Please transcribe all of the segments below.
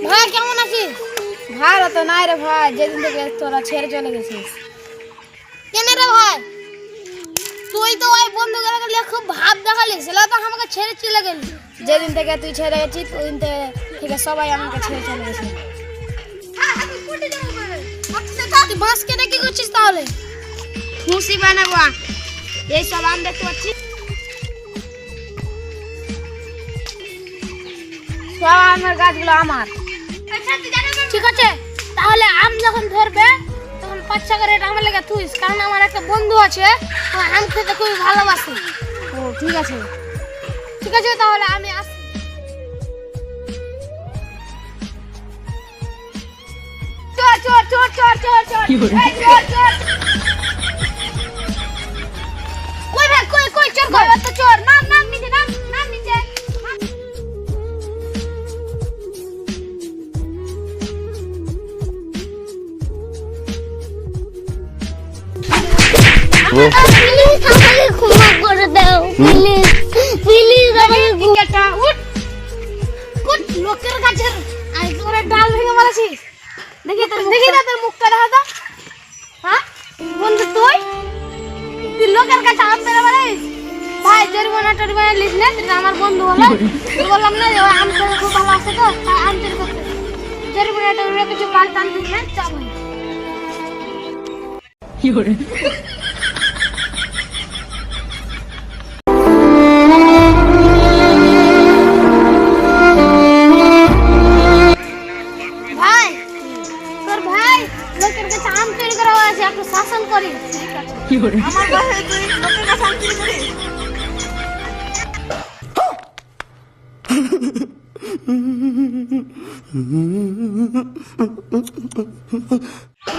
ভাই কেমন আছিস? ভালো তো নাই রে ভাই, যেদিন থেকে তোরা ছেড়ে চলে গেছিস। কেন রে ভাই? তুই তো ওই বন্ধুগুলোকে নিয়ে খুব ভাব দেখালিস, সেটা তো আমাকে ছেড়ে চলে গেলি। যেদিন থেকে তুই ছেড়ে গেছিস ওই দিন থেকে সবাই আমাকে ছেড়ে চলে গেছে। তুই বাঁশ কেটে কি করছিস তাহলে? খুশি বানাবো এই সব আম দেখতে পাচ্ছি, সব আমের গাছগুলো আমার। ঠিক আছে, তাহলে আম যখন ধরবে তখন 5 টাকা রেট আমার লেগে তুইস, কারণ আমার একটা বন্ধু আছে ও আম খেতে খুবই ভালোবাসে। ও ঠিক আছে। ঠিক আছে, তাহলে আমি আসি। চল চল চল চল চল চল এই চল চল। কই ভাই কই কই চোর কই? তো চোর, নাম নাম নিচে, নাম নাম নিচে। প্লিজ আমাকে ক্ষমা করে দাও, প্লিজ প্লিজ আমাকে টিকেটটা উঠ। কুট লোকের কাছে আই করে ডাল ভেঙে মারাছিস। দেখি তোর দেখি না তোর মুখটা দেখা তো। হ্যাঁ বন্ধু, তুই তুই লোকের কাছে আম পেরে মারিস? ভাই জরিমানা লিস না, তুই আমার বন্ধু হলো। তুই বললাম না যে ওই আম পেরে খুব ভালো আছে তো, তাই আম চুরি করতে। জরিমানা কিছু কাল টানতিস না, চা ভাই। ভাই তোর ভাই লোকের কাছে আম চুরি করা হয়েছে, একটু শাসন করিস। আমার বাসায় তুই লোকের কাছে আম চুরি করিস?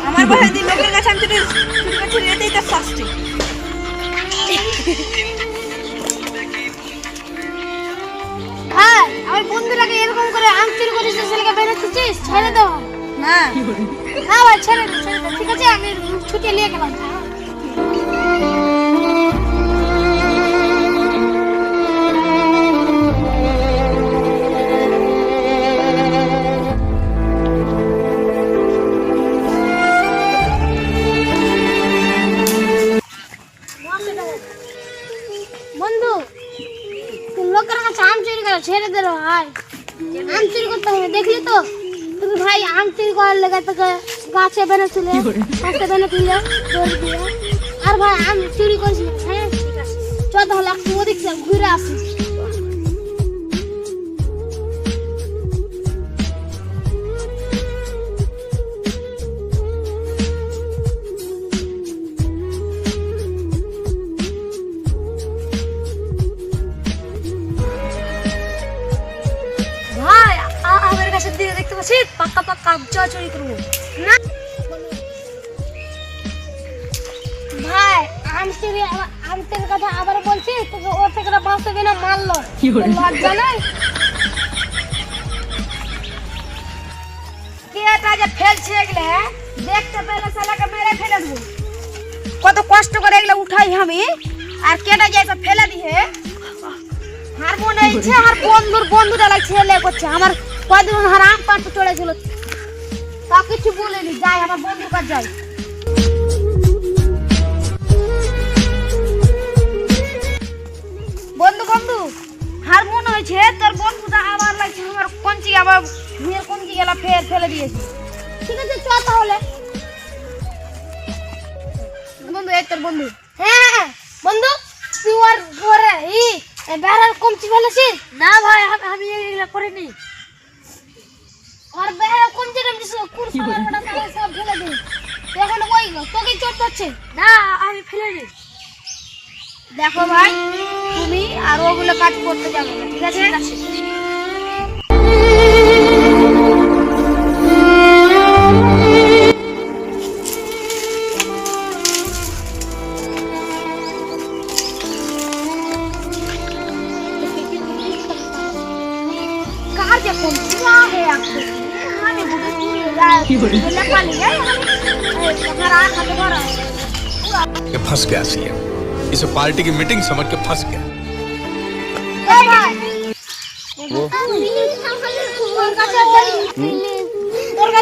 আমার বাসায় তুই লোকের কাছে আম চুরি করছিস, এটাই তো শাস্তি। ভাই আমার বন্ধুরাকে এরকম করে আম চুরি করিস, ছেলেকে বেঁধে দিচ্ছিস, ছেড়ে দাও না না ভাই, ছেড়ে দে ছেড়ে দে। ঠিক আছে, আমি ছুটি নিয়ে গেলাম। বন্ধু তুই লোকের কাছে আম চুরি করে ছেড়ে দে রে ভাই, আম চুরি করতে হবে। দেখলি তো তুমি ভাই আম চুরি করার লেগে তোকে গাছে বেঁধে তুলে, গাছে বেঁধে তুলে দড়ি দিয়ে। আর ভাই আম চুরি করিস না, হ্যাঁ ঠিক আছে। চল তাহলে একটু ওদিক থেকে ঘুরে আসি। ভাই আমার কাছে দিকে দেখতে পাচ্ছিস, পাক্কা পাক্কা আম চুরি করবো না ভাই, আম চুরির কথা আবার বলছিস, তোকে ওর থেকে বাঁচতে না মারলো, লজ্জা নাই? কেটা যে ফেলছে এগুলো, দেখতে পেলে শালাকে মেরে ফেলে দেবো। কত কষ্ট করে এগুলো উঠাই আমি, আর কেটা যে সব ফেলে দিয়ে আর মনে হচ্ছে আর বন্ধুটা লাগে ছেলে করছে। আমার কদিন আর আম পাড়তে চড়েছিল, তা কিছু বলেনি। যাই আমার বন্ধুর কাছে যাই। বন্ধু বন্ধু আর মনে হয়েছে তোর বন্ধুটা আবার লাগছে আমার কঞ্চি, আবার মেয়ের কঞ্চি গেলা ফের ফেলে দিয়েছে। ঠিক আছে চল তাহলে। বন্ধু এই তোর বন্ধু। হ্যাঁ হ্যাঁ বন্ধু, তুই ওর ঘরে বেড়ার কমচি ফেলেছিস? না ভাই আমি এগুলা করিনি। আর বেড়ার কমচিটা সব ফেলে দিস। এখন ওই তোকে চোট করছে। না আমি ফেলিনি। দেখো ভাই, তুমি আর ওগুলো কাজ করতে যাবে না, ঠিক আছে? কার যে কমচি হে আপনি আমি বুঝে ये फंस गया सीएम, इसे पार्टी की मीटिंग समझ के फंस गया। वो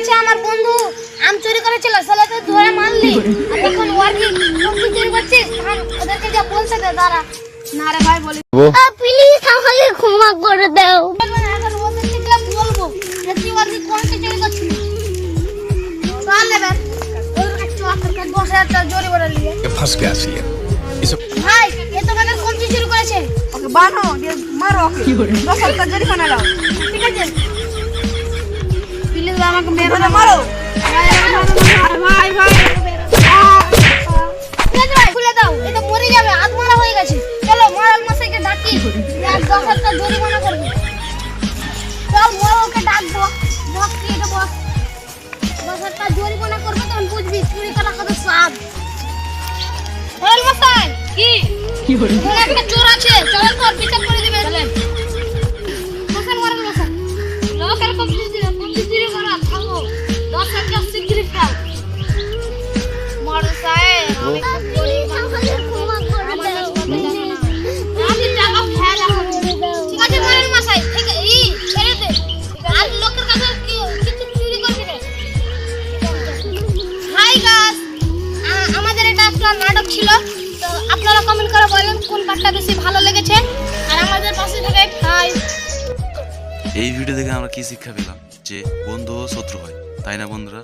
কাছে আমার বন্ধু আম চুরি করেছিল, ছেলেকে ধরে মারলি, আর এখন ওর কি কমতি চুরি করছিস? তখন ওদেরকে যা বলছে দে দাঁড়া। না রে ভাই বলি প্লিজ আমাকে ক্ষমা করে দাও। এখন ওদেরকে যা বলবো যে তুই ওর কি কমতি চুরি করছিস। চল নেবেন ওদের কাছে চল, তোর কাছে 10,000 টাকা জরিমানা নিয়ে। ये फंस गया सीएम इसे ভাই এ তো আমাদের কমতি চুরি করেছে। ওকে বানো দিয়ে মারো ওকে 10,000 টাকা জরিমানা দাও ঠিক আছে প্লিজ আমাকে মেরো না মারো ভাই ভাই খুলে দাও, এটা মরে যাবে, আত্মারা হয়ে গেছে। চলো মরাল মশাইকে ডাকি, আর 10,000 টাকা জরিমানা করবে। চল মরালকে ডাকবো, বস কি এটা বস, 10,000 টাকা জরিমানা করবে, তখন বুঝবি চুরি করা কত স্বাদ। মরাল মশাই কি এখানে একটা চোর আছে, চলেন তো বিচার করে দিবে। চলেন বসেন মরাল মশাই, লোকের কমতি চুরি করা থামো, 10,000 টাকা শিগগিরই খাও। মরাল সাহেব আমি খুব গরিব মানুষ, আমার কাছে কত টাকা না, আমি টাকা ফেলা হবে। ঠিক আছে মরাল মশাই, ঠিক আছে ছেড়ে দে, আর লোকের কাছে কিছু চুরি করবি না। হাই গাইস, আমাদের এটা একটা নাটক ছিল, তো আপনারা কমেন্ট করে বলেন কোন পার্টটা বেশি ভালো লেগেছে, আর আমাদের পাশে থেকে হাই। এই ভিডিও দেখে আমরা কি শিক্ষা পেলাম? যে বন্ধু ও শত্রু হয়, তাই না বন্ধুরা?